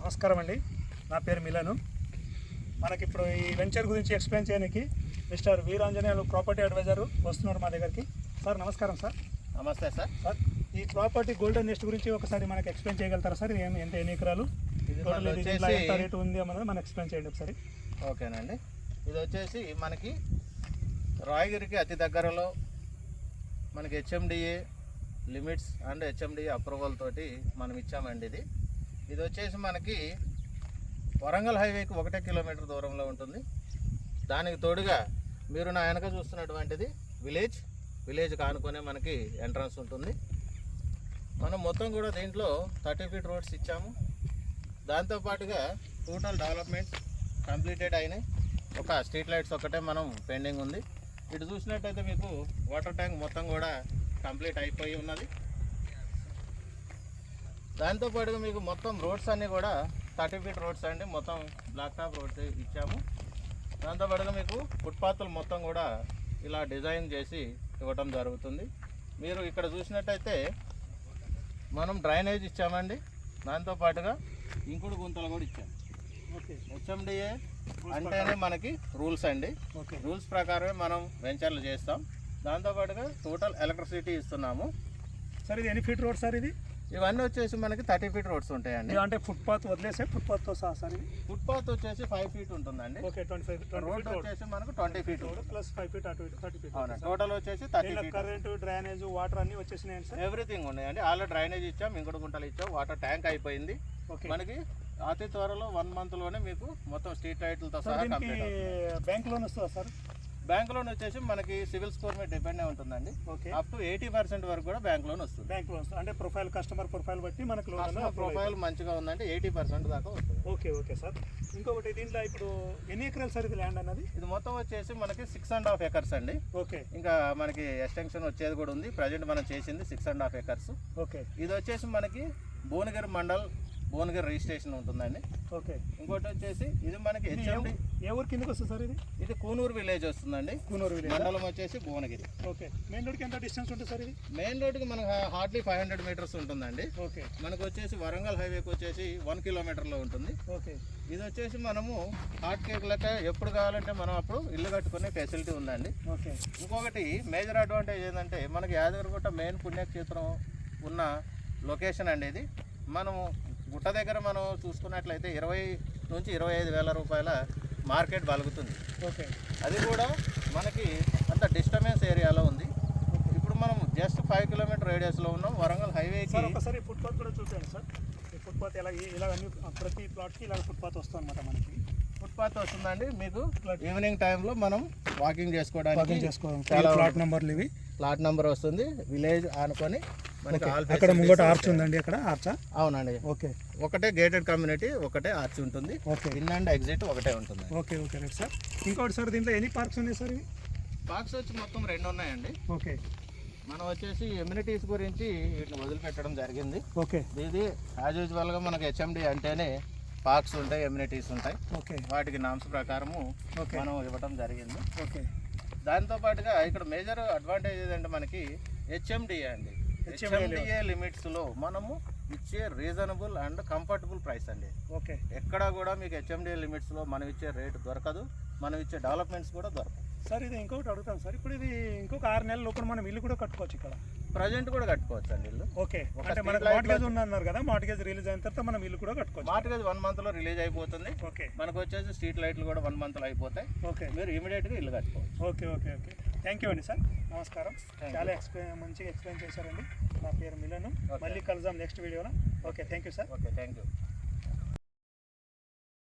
నమస్కారం అండి, నా పేరు మిలను. మనకిప్పుడు ఈ వెంచర్ గురించి ఎక్స్ప్లెయిన్ చేయడానికి మిస్టర్ వీరాంజనేయులు ప్రాపర్టీ అడ్వైజర్ వస్తున్నారు మా దగ్గరికి. సార్ నమస్కారం. సార్ నమస్తే సార్. సార్ ఈ ప్రాపర్టీ గోల్డెన్ నెస్ట్ గురించి ఒకసారి మనకి ఎక్స్ప్లెయిన్ చేయగలుగుతారా సార్? ఎంత ఎన్ని ఎకరాలు, ఎంత రేటు ఉంది అన్నది మనం ఎక్స్ప్లెయిన్ చేయండి ఒకసారి. ఓకేనండి. ఇది వచ్చేసి మనకి రాయగిరికి అతి దగ్గరలో మనకి HMDA limits and HMDA approval తోటి మనం ఇచ్చామండి. ఇది వచ్చేసి మనకి వరంగల్ హైవేకి 1 కిలోమీటర్ దూరంలో ఉంటుంది. దానికి తోడుగా మీరు నా వెనక చూస్తున్నటువంటిది విలేజ్ కానుకొనే మనకి ఎంట్రన్స్ ఉంటుంది. మనం మొత్తం కూడా దీంట్లో 30 ఫీట్ రోడ్స్ ఇచ్చాము. దాంతోపాటుగా టోటల్ డెవలప్మెంట్ కంప్లీటెడ్ అయినాయి. ఒక స్ట్రీట్ లైట్స్ ఒకటే మనం పెండింగ్ ఉంది. ఇటు చూసినట్టయితే మీకు వాటర్ ట్యాంక్ మొత్తం కూడా కంప్లీట్ అయిపోయి ఉన్నది. దాంతోపాటుగా మీకు మొత్తం రోడ్స్ అన్నీ కూడా 30 ఫీట్ రోడ్స్ అండి, మొత్తం బ్లాక్ టాప్ రోడ్స్ ఇచ్చాము. దాంతోపాటుగా మీకు ఫుట్పాత్లు మొత్తం కూడా ఇలా డిజైన్ చేసి ఇవ్వటం జరుగుతుంది. మీరు ఇక్కడ చూసినట్టయితే మనం డ్రైనేజ్ ఇచ్చామండి. దాంతోపాటుగా ఇంకుడు గుంతలు కూడా ఇచ్చాము. హెచ్ఎండిఏ అంటేనే మనకి రూల్స్ అండి. రూల్స్ ప్రకారమే మనం వెంచర్లు చేస్తాం. దాంతోపాటుగా టోటల్ ఎలక్ట్రిసిటీ ఇస్తున్నాము. సార్ ఇది ఎన్ని ఫీట్ రోడ్ సార్? ఇవన్నీ వచ్చేసి మనకి 30 ఫీట్ రోడ్స్ ఉంటాయండి. అంటే ఫుట్పాత్ వదిలేసే ఫుట్పాత్తో సహా సార్? ఇది ఫుట్పాత్ వచ్చేసి 5 ఫీట్ ఉంటుందండి. ఓకే, 25 రోడ్ వచ్చేసి మనకు 20 ఫీట్ ప్లస్ 5 ఫీట్ అటు 30 ఫీట్. అవును, టోటల్ వచ్చేసి 30 ఫీట్. కరెంట్, డ్రైనేజ్, వాటర్ అన్ని వచ్చేసినాయి సార్? ఎవ్రీథింగ్ ఉన్నాయండి. ఆల్రెడీ డ్రైనేజ్ ఇచ్చాం, ఇంకుడు గుంటలు ఇచ్చాం, వాటర్ ట్యాంక్ అయిపోయింది. మనకి అతి త్వరలో 1 మంత్లోనే మీకు మొత్తం స్ట్రీట్ లైట్లతో సహా కంప్లీట్. బ్యాంక్ లోన్ వస్తుందా సార్? బ్యాంక్ లోన్ వచ్చేసి మనకి సివిల్ స్కోర్ మీద డిపెండ్ అయి ఉంటుందండి. అప్ టు 80% వరకు కూడా బ్యాంక్ లోన్ వస్తుంది. బ్యాంక్ లోన్ అంటే ప్రొఫైల్, కస్టమర్ ప్రొఫైల్ బట్టి మనకు లోన్ ప్రొఫైల్ మంచిగా ఉందంటే 80% దాకా వస్తుంది. Okay sir. ఇంకొకటి దీంట్లో ఇప్పుడు ఎన్ని ఎకరాలు సార్ ఇది ల్యాండ్ అన్నది? ఇది మొత్తం వచ్చేసి మనకి 6.5 ఎకర్స్ అండి. ఓకే, ఇంకా మనకి ఎక్స్టెన్షన్ వచ్చేది కూడా ఉంది. ప్రజెంట్ మనం చేసింది 6.5 ఎకర్స్. ఓకే, ఇది వచ్చేసి మనకి భువనగిరి మండల్, భువనగిరి రిజిస్ట్రేషన్ ఉంటుందండి. ఓకే. ఇంకోటి వచ్చేసి ఇది మనకి హెచ్ఎండి. ఏ ఊరు కిందకి వస్తుంది సార్ ఇది? ఇది కూనూరు విలేజ్ వస్తుందండి. కూనూరు విలేజ్ మండలం వచ్చేసి భువనగిరి. ఓకే. మెయిన్ రోడ్కి ఎంత డిస్టెన్స్ ఉంటుంది సార్ ఇది? మెయిన్ రోడ్కి మనకు హార్డ్లీ 500 మీటర్స్ ఉంటుందండి. ఓకే. మనకు వచ్చేసి వరంగల్ హైవేకి వచ్చేసి 1 కిలోమీటర్లో ఉంటుంది. ఓకే. ఇది వచ్చేసి మనము హాట్ కేక్ లెక్క ఎప్పుడు కావాలంటే మనం అప్పుడు ఇల్లు కట్టుకునే ఫెసిలిటీ ఉందండి. ఓకే. ఇంకొకటి మేజర్ అడ్వాంటేజ్ ఏంటంటే మనకి యాదగిరిగుట్ట మెయిన్ పుణ్యక్షేత్రం ఉన్న లొకేషన్ అండి. ఇది మనము గుట్ట దగ్గర మనం చూసుకున్నట్లయితే 20 నుంచి 25 వేల రూపాయల మార్కెట్ బలుగుతుంది. ఓకే. అది కూడా మనకి అంత డిస్టర్బెన్స్ ఏరియాలో ఉంది. ఇప్పుడు మనం జస్ట్ 5 కిలోమీటర్ రేడియస్లో ఉన్నాం వరంగల్ హైవేకి. ఒకసారి ఫుట్పాత్ కూడా చూసాను సార్. ఈ ఫుట్పాత్ ఇలా అన్ని ప్రతి ప్లాట్కి ఇలా ఫుట్పాత్ వస్తుంది అనమాట. మనకి ఫుట్పాత్ వస్తుందండి. మీకు ఈవినింగ్ టైంలో మనం వాకింగ్ చేసుకోవడానికి ప్లాట్ నెంబర్లు ఇవి. ప్లాట్ నెంబర్ వస్తుంది. విలేజ్ ఆనుకొని మనకి అక్కడ ముంగట ఆర్చ్ ఉందండి. అక్కడ ఆర్చా? అవునండి. ఓకే. ఒకటే గేటెడ్ కమ్యూనిటీ, ఒకటే ఆర్చ్ ఉంటుంది. ఓకే. ఇన్ అండ్ ఎగ్జిట్ ఒకటే ఉంటుంది. Okay right sir. ఇంకోటి సార్, దీంట్లో ఎన్ని పార్క్స్ ఉన్నాయి సార్? ఇవి పార్క్స్ వచ్చి మొత్తం 2 ఉన్నాయండి. ఓకే. మనం వచ్చేసి ఎమ్యూనిటీస్ గురించి వీటిని వదిలిపెట్టడం జరిగింది. ఓకే. ఇది యాజ్ యూజువల్గా మనకి హెచ్ఎండి అంటేనే పార్క్స్ ఉంటాయి, ఎమ్యూనిటీస్ ఉంటాయి. ఓకే. వాటికి నామ్స్ ప్రకారము మనం ఇవ్వడం జరిగింది. ఓకే. దాంతోపాటుగా ఇక్కడ మేజర్ అడ్వాంటేజ్ ఏంటంటే మనకి హెచ్ఎండిఏ అండి. హెచ్ఎండిఏ లిమిట్స్లో మనము ఇచ్చే రీజనబుల్ అండ్ కంఫర్టబుల్ ప్రైస్ అండి. ఓకే. ఎక్కడా కూడా మీకు హెచ్ఎండిఏ లిమిట్స్లో మనం ఇచ్చే రేటు దొరకదు, మనం ఇచ్చే డెవలప్మెంట్స్ కూడా దొరకదు. సార్ ఇది ఇంకొకటి అడుగుతాం సార్. ఇప్పుడు ఇది ఇంకొక 6 నెలల లోపల మనం ఇల్లు కూడా కట్టుకోవచ్చు ఇక్కడ? ప్రజెంట్ కూడా కట్టుకోవచ్చు అండి ఇల్లు. ఓకే. అంటే మనకి మార్టిగేజ్ ఉందన్నారు కదా, మార్టిగేజ్ రిలీజ్ అయిన తర్వాత మనం ఇల్లు కూడా కట్టుకోవచ్చు. మార్టిగేజ్ 1 మంత్లో రిలీజ్ అయిపోతుంది. ఓకే. మనకు వచ్చేసి స్ట్రీట్ లైట్లు కూడా 1 మంత్లో అయిపోతాయి. ఓకే. మీరు ఇమీడియట్గా ఇల్లు కట్టుకోవచ్చు. ఓకే. థ్యాంక్ యూ అండి సార్. నమస్కారం. చాలా మంచిగా ఎక్స్ప్లెయిన్ చేశారండి. నా పేరు మిలను. మళ్ళీ కలుద్దాం నెక్స్ట్ వీడియోలో. Okay, thank you sir. Okay, thank you.